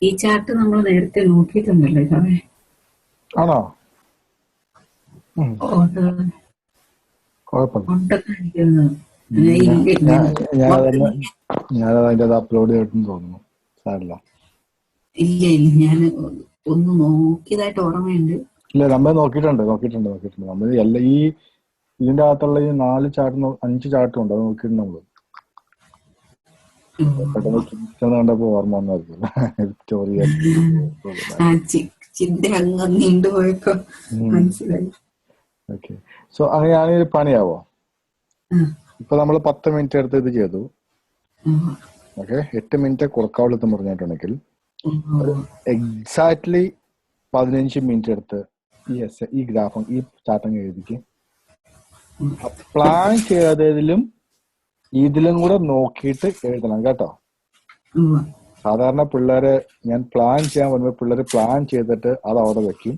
ഈ ചാർട്ട് നമ്മൾ നേരത്തെ നോക്കിയിട്ടുണ്ടല്ലോ സാറേ. ആണോ? അത് കുഴപ്പമില്ല. ഉണ്ടെന്ന് എനിക്കൊന്ന് ഞാനത് അതിൻ്റെ അത് അപ്ലോഡ് ചെയ്തിട്ടെന്ന് തോന്നുന്നു. സാരമില്ല. ഇല്ല ഞാൻ ഒന്ന് നോക്കിയതായിട്ട് ഓർമ്മയുണ്ട്. ഇല്ല, നമ്മൾ നോക്കിയിട്ടുണ്ട്. നമ്മൾ എല്ലാ ഇതിന്റെ അകത്തുള്ള ഈ 4 ചാർട്ട് 5 ചാർട്ടും ഉണ്ട്. അത് നോക്കിയിട്ടുണ്ട് നമ്മള്. പെട്ടെന്ന് കിച്ചൺ കണ്ടപ്പോ ഓർമ്മ വന്നായിരിക്കും സ്റ്റോറി. ചിന്ത അങ്ങ് നീണ്ടുപോയപ്പോ മനസ്സിലായി. ഓക്കെ. സോ അങ്ങനെയാണെങ്കിൽ പണിയാവോ? ഇപ്പൊ നമ്മൾ 10 മിനിറ്റ് എടുത്ത് ഇത് ചെയ്തു. ഓക്കെ, 8 മിനിറ്റ് കുറക്കാവുള്ളൂ പറഞ്ഞിട്ടുണ്ടെങ്കിൽ എക്സാക്ട്ലി 15 മിനിറ്റ് എടുത്ത് ഈ ഗ്രാഫും ഈ ചാർട്ടും എഴുതിക്ക്. പ്ലാൻ ചെയ്തതിലും ഇതിലും കൂടെ നോക്കിയിട്ട് എഴുതണം കേട്ടോ. സാധാരണ പിള്ളേരെ ഞാൻ പ്ലാൻ ചെയ്യാൻ പറയുമ്പോൾ പിള്ളേര് പ്ലാൻ ചെയ്തിട്ട് അത് അവിടെ വെക്കും,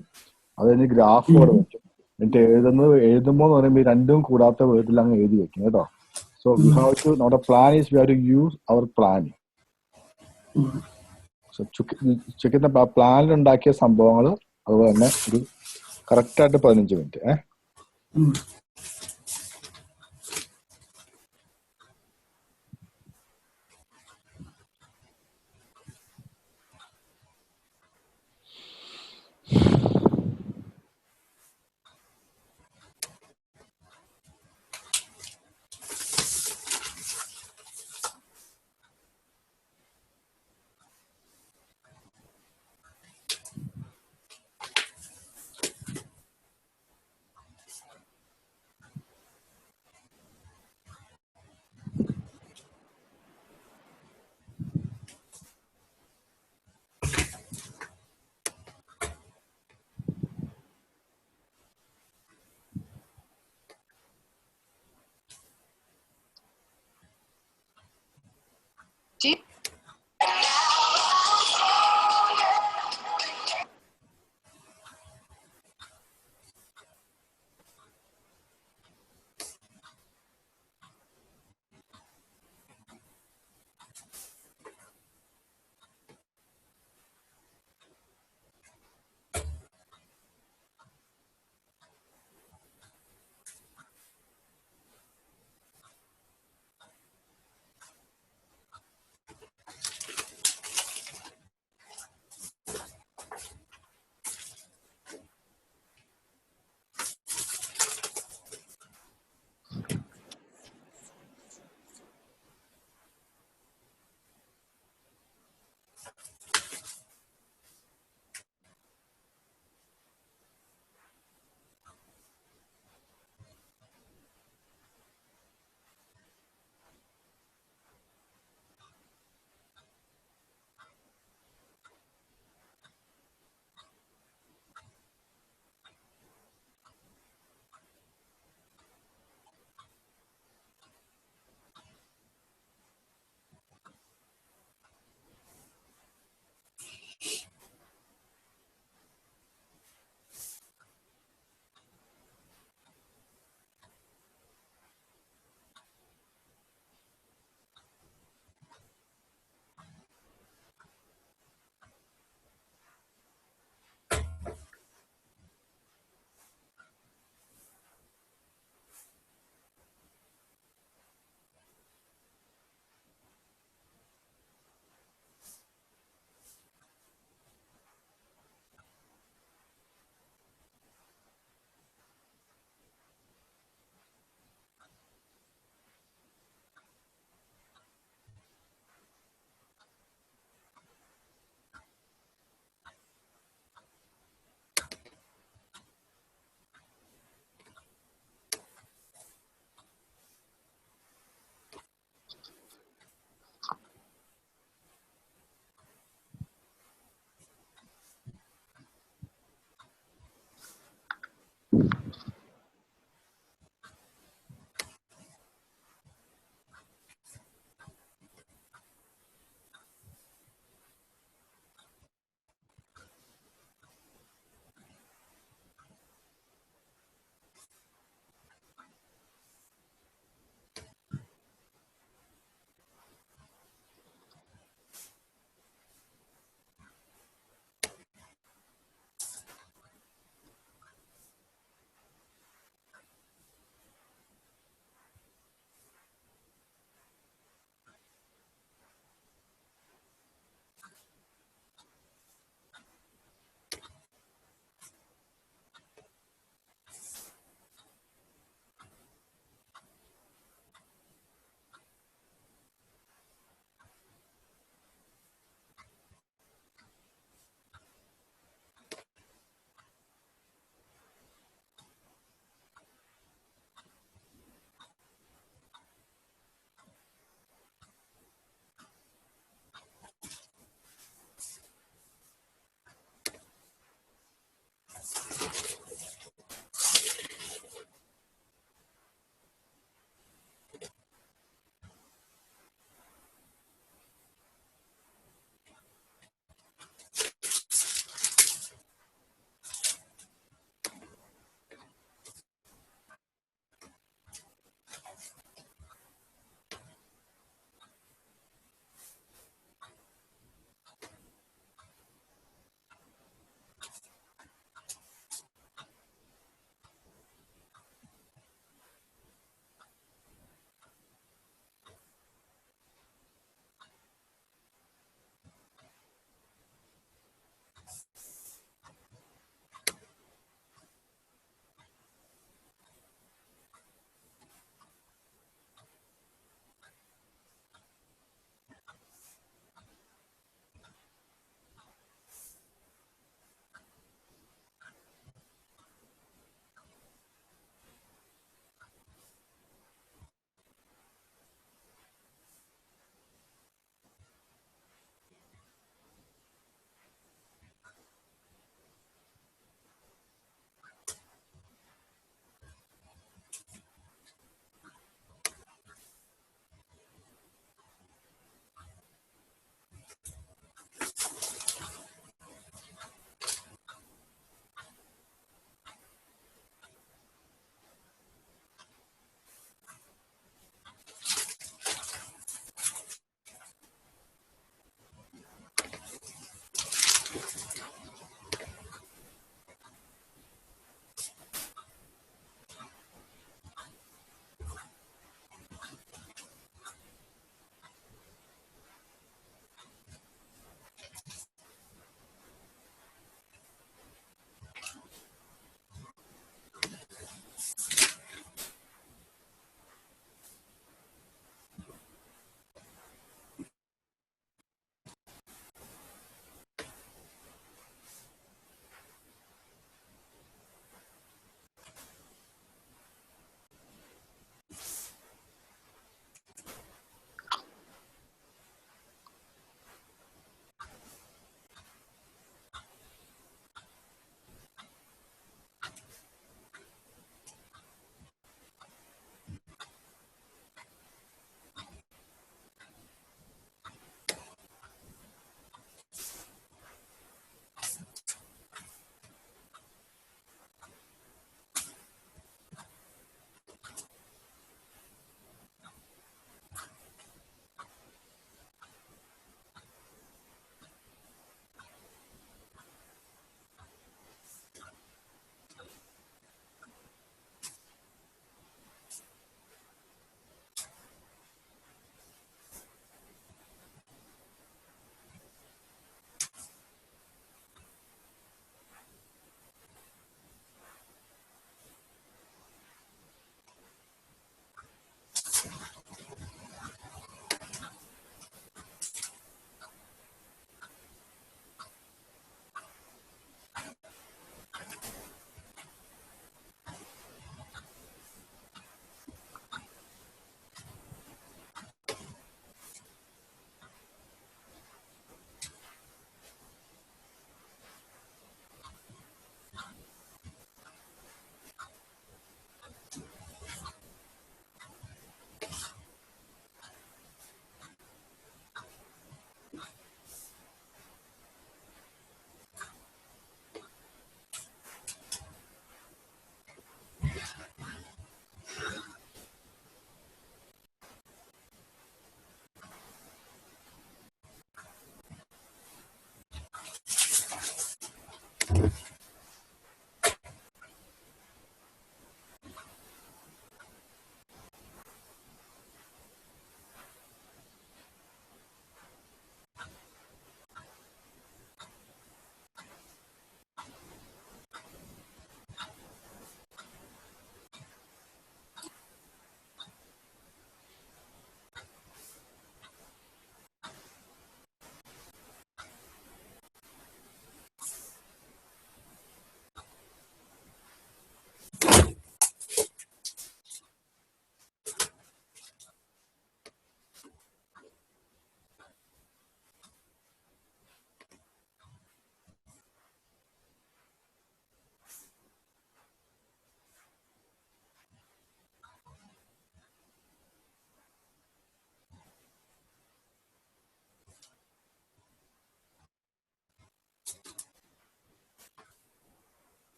അത് കഴിഞ്ഞ് ഗ്രാഫ് അവിടെ വെക്കും, എന്നിട്ട് എഴുതുമ്പോൾ എന്ന് പറയുമ്പോൾ ഈ രണ്ടും കൂടാത്ത വിധത്തിൽ അങ്ങ് എഴുതി വെക്കും കേട്ടോ. സോ വി ഹാവ് ടു, നമ്മുടെ plan is we have to use our planning. So ചുക്കിന്റെ പ്ലാനിൽ ഉണ്ടാക്കിയ സംഭവങ്ങൾ അതുപോലെ തന്നെ ഒരു കറക്റ്റായിട്ട് 15 മിനിറ്റ്.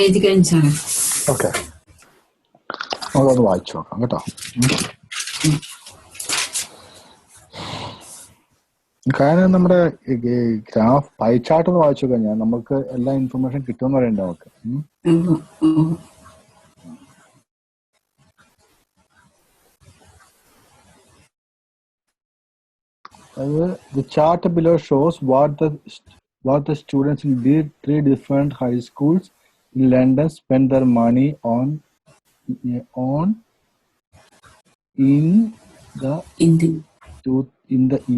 എഴുതി കഴിഞ്ഞു സാറേ. ഓക്കെ, നമ്മളത് വായിച്ചു നോക്കാം കേട്ടോ. കാരണം നമ്മുടെ ഗ്രാഫ് പൈ ചാർട്ട് ഒന്ന് വായിച്ചു കഴിഞ്ഞാൽ നമുക്ക് എല്ലാ ഇൻഫർമേഷൻ കിട്ടുമെന്ന് പറയണ്ട നമുക്ക്. The chart below shows what the students in these 3 different high schools in London spend their money on in the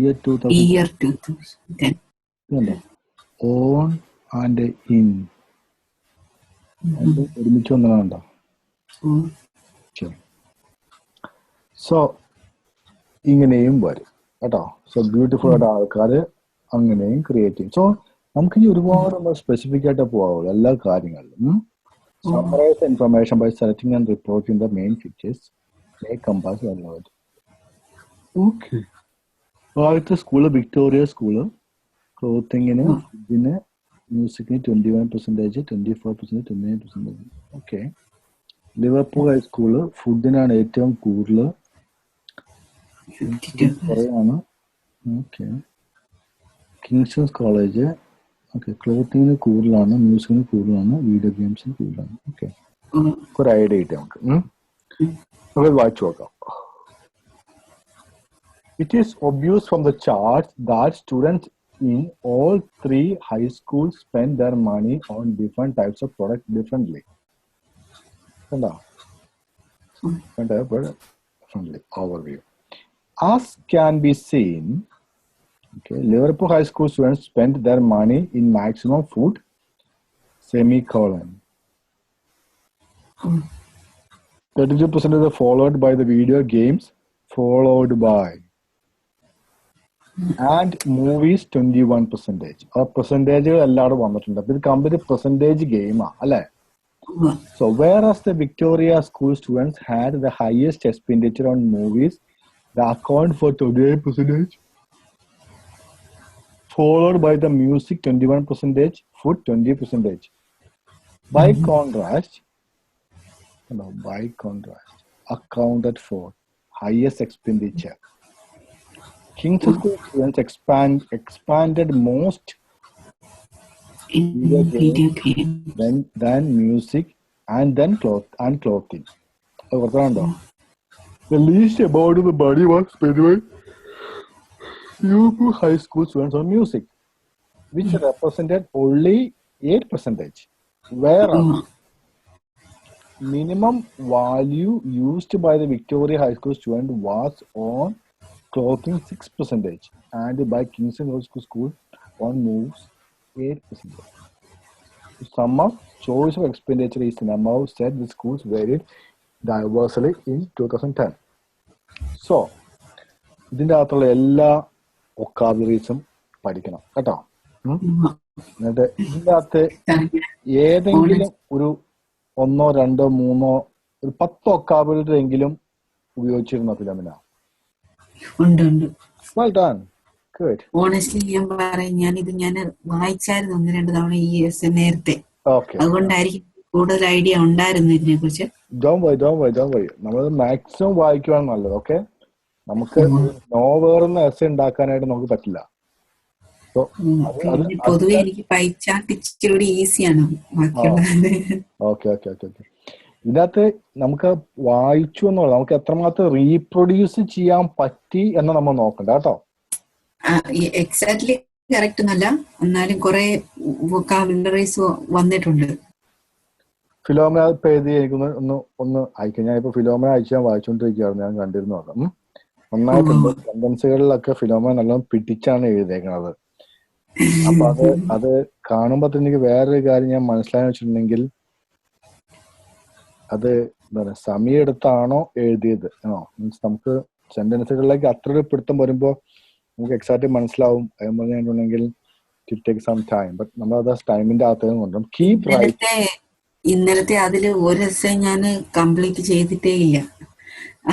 year 2010. On and in. ഒരുമിച്ച് വന്നതാണ്ടോ? സോ ഇങ്ങനെയും വരും കേട്ടോ. സോ ബ്യൂട്ടിഫുൾ ആയിട്ട് ആൾക്കാര് അങ്ങനെയും ക്രിയേറ്റ് ചെയ്യും. സോ നമുക്ക് ഇനി ഒരുപാട് സ്പെസിഫിക് ആയിട്ട് പോകാവുള്ളൂ എല്ലാ കാര്യങ്ങളിലും. Summarise information by selecting and reporting the main features may compass എന്നുള്ളത്. ഓക്കെ, ആദ്യത്തെ സ്കൂള് വിക്ടോറിയ സ്കൂള്. ക്ലോത്തിങ്ങിന്, ഇതിന്, മ്യൂസിക്കിന് 21%, 24%, 29%. ഓക്കെ. ലിവർപൂൾ ഹൈസ്കൂള് ഫുഡിനാണ് ഏറ്റവും കൂടുതൽ, കുറവാണ്. ഓക്കെ. കിങ്സ്റ്റൺ കോളേജ് ഓക്കെ, ക്ലോത്തിങ്ങിന് കൂടുതലാണ്, മ്യൂസിക്കിന് കൂടുതലാണ്, വീഡിയോ ഗെയിംസിന് കൂടുതലാണ്. ഓക്കെ, ഒരു ഐഡിയ കിട്ടി നമുക്ക്. നമുക്ക് വായിച്ചു നോക്കാം. It is obvious from the charts that students in all 3 high schools spend their money on different types of products differently. Differently. Overview. As can be seen, okay, Liverpool High School students spend their money in maximum food, semicolon. 32% is followed by the video games, followed by and movies 21%. ആ പെർസെൻറ്റേജുകൾ എല്ലാവരും വന്നിട്ടുണ്ട്. അപ്പൊ ഇത് complete percentage ഗെയിമാ അല്ലേ? So whereas the Victoria school students had the highest expenditure on movies, they account for 28%, followed by the music 21%, food 20%. By contrast, accounted for highest expenditure. King's School students expanded most in video game, then music, and then clothing. The least amount of the money was spent by Liverpool High School students on music, which represented only 8%. Whereas minimum value used by the Victoria High School student was on clothing 6%, and by Kingston School on moves 8%. The sum of choice of expenditure is an amount said the schools varied diversely in 2010. So, ഇതിൻ്റെ അകത്തുള്ള എല്ലാ വൊക്കാബുലറീസും പഠിക്കണം കേട്ടോ. എന്നിട്ട് ഇതിൻ്റെ അകത്ത് ഏതെങ്കിലും ഒരു 1, 2, 3 ഒരു 10 വൊക്കാബുലറി എങ്കിലും ഉപയോഗിച്ചിരുന്ന Philomina? Well done. Good. Honestly ഞാൻ പറയും, ഞാൻ വായിച്ചായിരുന്നു 1-2 തവണ ഈ എസ് നേരത്തെ, അതുകൊണ്ടായിരിക്കും കൂടുതൽ ഐഡിയ ഉണ്ടായിരുന്നു ഇതിനെ കുറിച്ച്. Don't worry. നമ്മൾ മാക്സിമം വായിക്കുവാണ് നല്ലത്. ഓക്കെ, നമുക്ക് നോവേറുന്ന എസ് ഉണ്ടാക്കാനായിട്ട് നമുക്ക് പറ്റില്ല. പൊതുവെ എനിക്ക് പൈ ചാർട്ട് ഇച്ചിരി ഈസിയാണ് ബാക്കിയുള്ളത്. ഓക്കെ. ഇതിനകത്ത് നമുക്ക് വായിച്ചു എന്നുള്ള നമുക്ക് എത്രമാത്രം റീപ്രൊഡ്യൂസ് ചെയ്യാൻ പറ്റി എന്ന് നമ്മൾ നോക്കണ്ട കേട്ടോ. എക്സാക്ട്ലി കറക്റ്റ് എന്നല്ല, എന്നാലും കുറെ വൊക്കാബുലറീസ് വന്നിട്ടുണ്ട്. ഫിലോമിന എഴുതി എനിക്കൊന്ന് ഒന്ന് അയക്കാം. ഞാൻ ഇപ്പൊ ഫിലോമിന അയച്ചു ഞാൻ വായിച്ചുകൊണ്ടിരിക്കുകയായിരുന്നു, ഞാൻ കണ്ടിരുന്നു നോക്കാം. നന്നായിട്ടുണ്ട്. സെന്റൻസുകളിലൊക്കെ ഫിലോമിന നല്ലോണം പിടിച്ചാണ് എഴുതിയേക്കണത്. അപ്പൊ അത് കാണുമ്പോ തന്നെ എനിക്ക് വേറൊരു കാര്യം ഞാൻ മനസ്സിലായെന്ന് വെച്ചിട്ടുണ്ടെങ്കിൽ, അത് എന്താ പറയുക, സമയെടുത്താണോ എഴുതിയത് ആണോ, മീൻസ് നമുക്ക് സെന്റൻസുകളിലേക്ക് അത്ര ഒരു പിടുത്തം വരുമ്പോ നമുക്ക് എക്സാക്ട് മനസ്സിലാവും. എന്ന് പറഞ്ഞിട്ടുണ്ടെങ്കിൽ it take some time, but നമ്മളത് ടൈമിന്റെ അകത്ത് കൊണ്ടും കീപ് റൈറ്റ്. ഇന്നലത്തെ അതില് ഒരു എസ്സേ ഞാൻ കംപ്ലീറ്റ് ചെയ്തിട്ടേ ഇല്ല,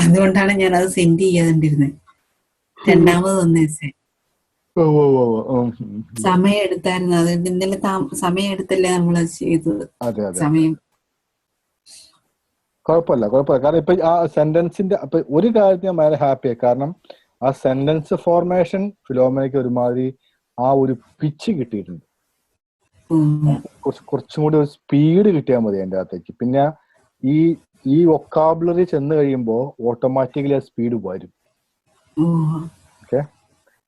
അതുകൊണ്ടാണ് ഞാൻ അത് സെൻഡ് ചെയ്യാതിരുന്നത്. രണ്ടാമത് വന്ന എസ്സേ സമയം എടുത്തായിരുന്നു. അത് ഇന്നലെ സമയം എടുത്തല്ലേ നമ്മളത് ചെയ്തത്. സമയം കുഴപ്പമില്ല. കാരണം ഇപ്പൊ ആ സെന്റൻസിന്റെ അപ്പൊ ഒരു കാര്യത്തിൽ ഞാൻ ഭയങ്കര ഹാപ്പിയായി. കാരണം ആ സെന്റൻസ് ഫോർമേഷൻ ഫിലോമിനയ്ക്ക് ഒരുമാതിരി ആ ഒരു പിച്ച് കിട്ടിയിട്ടുണ്ട്. കുറച്ചും കൂടി ഒരു സ്പീഡ് കിട്ടിയാൽ മതി അതിൻ്റെ അകത്തേക്ക്. പിന്നെ ഈ വൊക്കാബുലറി ചെന്ന് കഴിയുമ്പോൾ ഓട്ടോമാറ്റിക്കലി ആ സ്പീഡ് വരും. ഓക്കെ,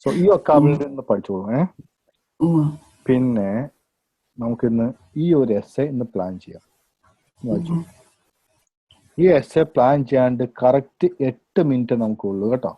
സോ ഈ വൊക്കാബുലറി ഒന്ന് പഠിച്ചോളൂ. പിന്നെ നമുക്കിന്ന് ഈ ഒരു എസ്സേ ഇന്ന് പ്ലാൻ ചെയ്യാം. ഈ എസ്സേ പ്ലാൻ ചെയ്യാണ്ട് കറക്റ്റ് 8 മിനിറ്റ് നമുക്കുള്ളൂ കേട്ടോ.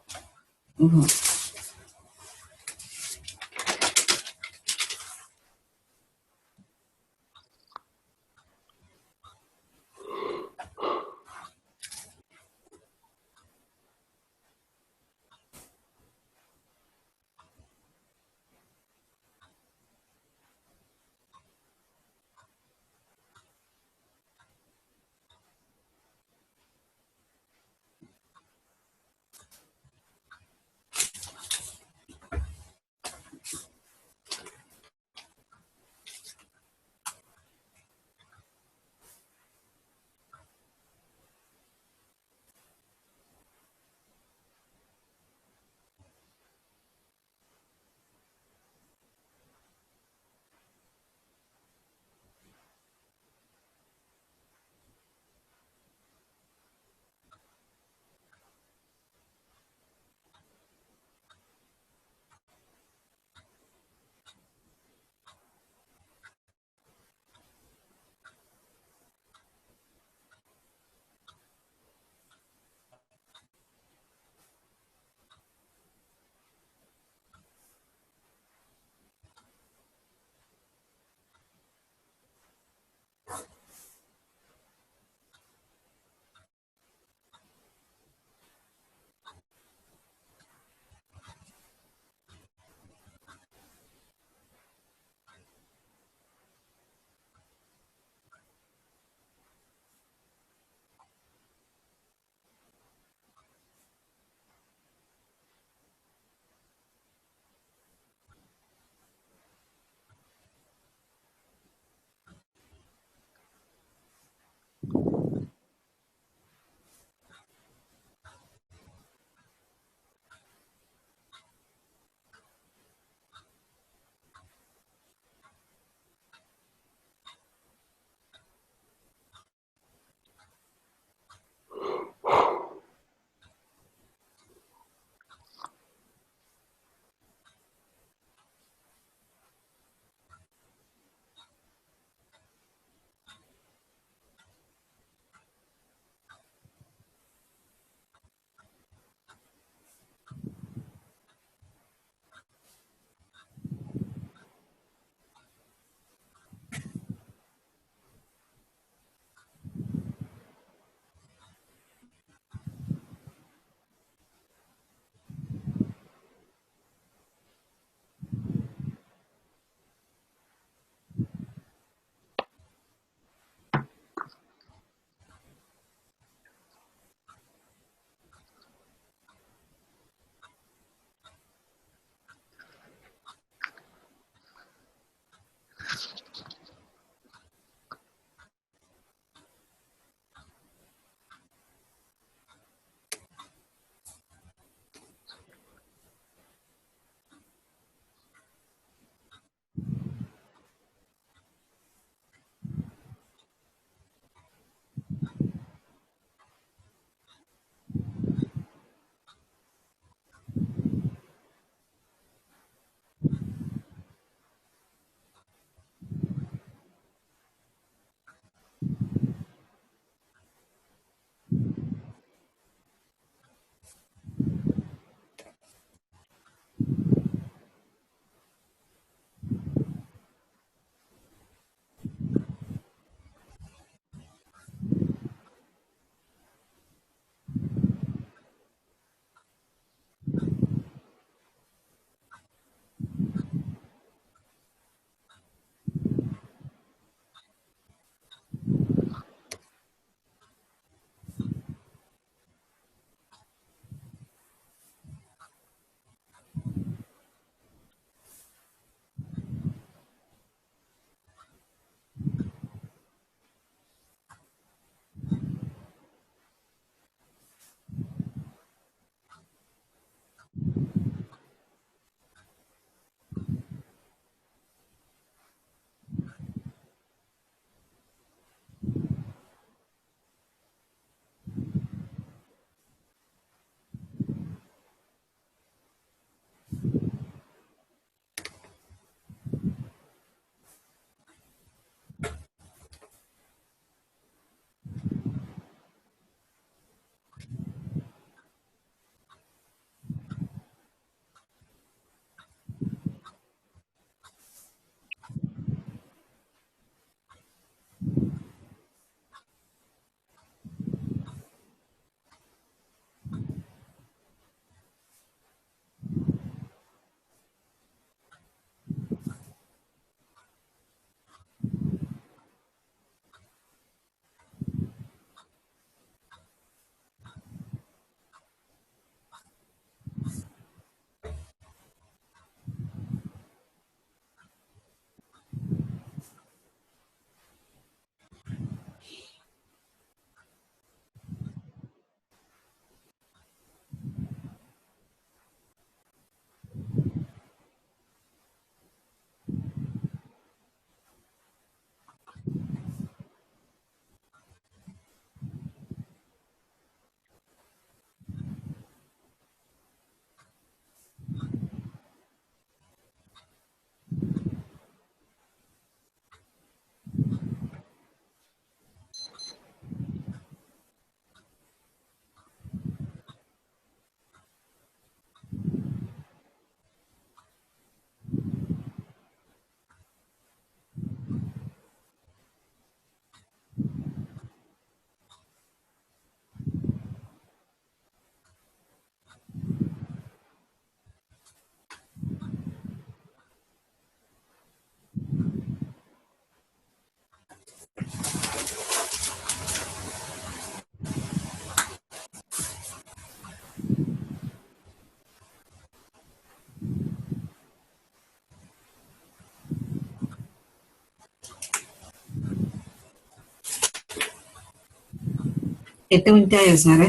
8 മിനിറ്റ് ആയോ സാറേ?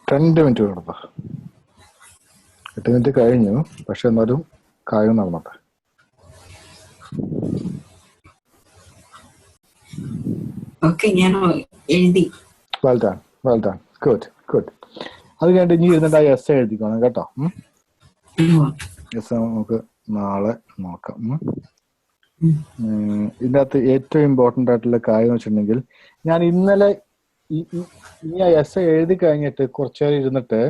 2 മിനിറ്റ് കിടന്നു. 8 മിനിറ്റ് കഴിഞ്ഞു. പക്ഷെ എന്നാലും കാര്യം നടന്നോട്ടെ. ഓക്കെ, ഞാൻ എഴുതി. Well done. ഗുഡ്. അത് കഴിഞ്ഞിട്ട് ഇനി ഇരുന്നിട്ട് ആ എസ് എഴുതിക്കണം കേട്ടോ. എസ് നമുക്ക് നാളെ നോക്കാം. ഇതിൻ്റെ അകത്ത് ഏറ്റവും ഇമ്പോർട്ടൻ്റ് ആയിട്ടുള്ള കാര്യം എന്ന് വെച്ചിട്ടുണ്ടെങ്കിൽ, ഞാൻ ഇന്നലെ ഈ എസ് എഴുതി കഴിഞ്ഞിട്ട് കുറച്ചേരം ഇരുന്നിട്ട്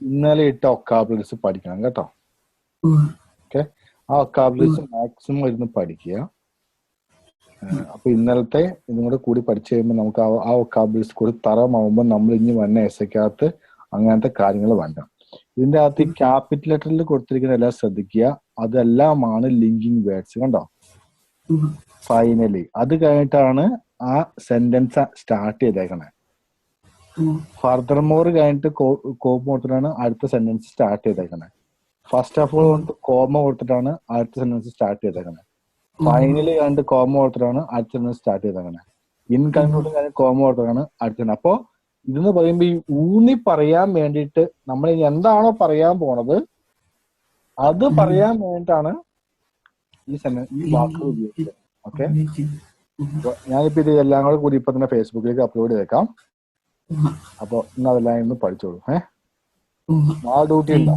ഇന്നലെ ഇട്ട ഒക്കാബുലറീസ് പഠിക്കണം കേട്ടോ. ഓക്കെ, ആ ഒക്കാബുലറീസ് മാക്സിമം ഇരുന്ന് പഠിക്കുക. അപ്പൊ ഇന്നലത്തെ ഇതും കൂടി പഠിച്ചു കഴിയുമ്പോൾ നമുക്ക് ആ ഒക്കാബുലറീസ് കൂടി തറമാവുമ്പോൾ നമ്മൾ ഇനി വന്ന എസ്സയ്ക്കകത്ത് അങ്ങനത്തെ കാര്യങ്ങൾ വേണ്ട. ഇതിന്റെ അകത്ത് ഈ ക്യാപിറ്റൽ ലെറ്ററിൽ കൊടുത്തിരിക്കുന്ന എല്ലാം ശ്രദ്ധിക്കുക. അതെല്ലാമാണ് ലിങ്കിങ് വേർഡ്സ്. കണ്ടോ? ഫൈനലി അത് കഴിഞ്ഞിട്ടാണ് ആ സെന്റൻസ് സ്റ്റാർട്ട് ചെയ്തേക്കണേ. ഫർദർ മോർ കഴിഞ്ഞിട്ട് കോമ കൊടുത്തിട്ടാണ് അടുത്ത സെന്റൻസ് സ്റ്റാർട്ട് ചെയ്തേക്കണേ. ഫസ്റ്റ് ഓഫ് ഓൾ കോമ കൊടുത്തിട്ടാണ് അടുത്ത സെന്റൻസ് സ്റ്റാർട്ട് ചെയ്തേക്കണേ. ഫൈനലി കഴിഞ്ഞിട്ട് കോമ കൊടുത്തിട്ടാണ് അടുത്ത സെന്റൻസ് സ്റ്റാർട്ട് ചെയ്തേക്കണേ. ഇൻകൺക്ലൂഡിങ് കഴിഞ്ഞ് കോമ കൊടുത്തിട്ടാണ് അടുത്ത. അപ്പോ ഇതെന്ന് പറയുമ്പോ ഈ ഊന്നി പറയാൻ വേണ്ടിയിട്ട് നമ്മൾ ഇനി എന്താണോ പറയാൻ പോണത് അത് പറയാൻ വേണ്ടിയിട്ടാണ് ഈ വാക്കുകൾ ഉപയോഗിച്ചത്. ഓക്കെ, ഞാനിപ്പോ ഇത് എല്ലാം കൂടി ഇപ്പൊ തന്നെ ഫേസ്ബുക്കിലേക്ക് അപ്ലോഡ് ചെയ്തേക്കാം. അപ്പൊ ഇന്ന് അതെല്ലാം ഇന്ന് പഠിച്ചോളൂ. നാളെ ഡ്യൂട്ടി ഉണ്ടോ?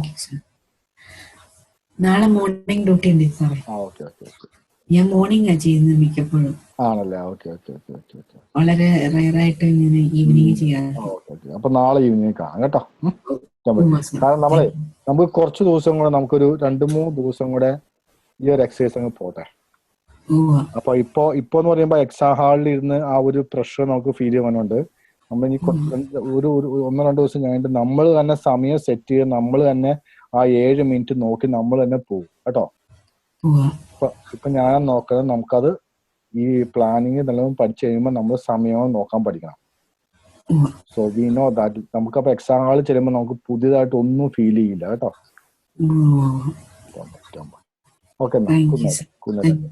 നാളെ മോർണിംഗ് ഡ്യൂട്ടി ഉണ്ട് സാറേ. ഓക്കെ. ഞാൻ മോർണിംഗ് ചെയ്യുന്നത് മിക്കപ്പോഴും. ആണല്ലേ? ഓക്കെ. വളരെ റയറായിട്ട് ഇങ്ങനെ ഈവനിങ് ചെയ്യാറ്. അപ്പൊ നാളെ ഈവനിങ് കാണാം കേട്ടോ. കാരണം നമുക്ക് കുറച്ച് ദിവസം കൂടെ, നമുക്കൊരു 2-3 ദിവസം കൂടെ ഈ ഒരു എക്സസൈസ് അങ്ങ് പോട്ടെ. അപ്പൊ ഇപ്പോന്ന് പറയുമ്പോ എക്സാം ഹാളിൽ ഇരുന്ന് ആ ഒരു പ്രഷർ നമുക്ക് ഫീൽ ചെയ്യുന്നുണ്ട്. നമ്മൾ ഇനി ഒരു 1-2 ദിവസം കഴിഞ്ഞിട്ട് നമ്മൾ തന്നെ സമയം സെറ്റ് ചെയ്ത് നമ്മൾ തന്നെ ആ 7 മിനിറ്റ് നോക്കി നമ്മൾ തന്നെ പോകും കേട്ടോ. ഇപ്പൊ ഞാൻ നോക്കുന്നത് നമുക്കത് ഈ പ്ലാനിങ് നല്ലോണം പഠിച്ചു കഴിയുമ്പോൾ നമ്മൾ സമയവും നോക്കാൻ പഠിക്കണം. സോ വി നോ ദാറ്റ് നമുക്കപ്പോ എക്സാം ഹാളിൽ ചെല്ലുമ്പോൾ നമുക്ക് പുതിയതായിട്ട് ഒന്നും ഫീൽ ചെയ്യില്ല കേട്ടോ. Okay, good night.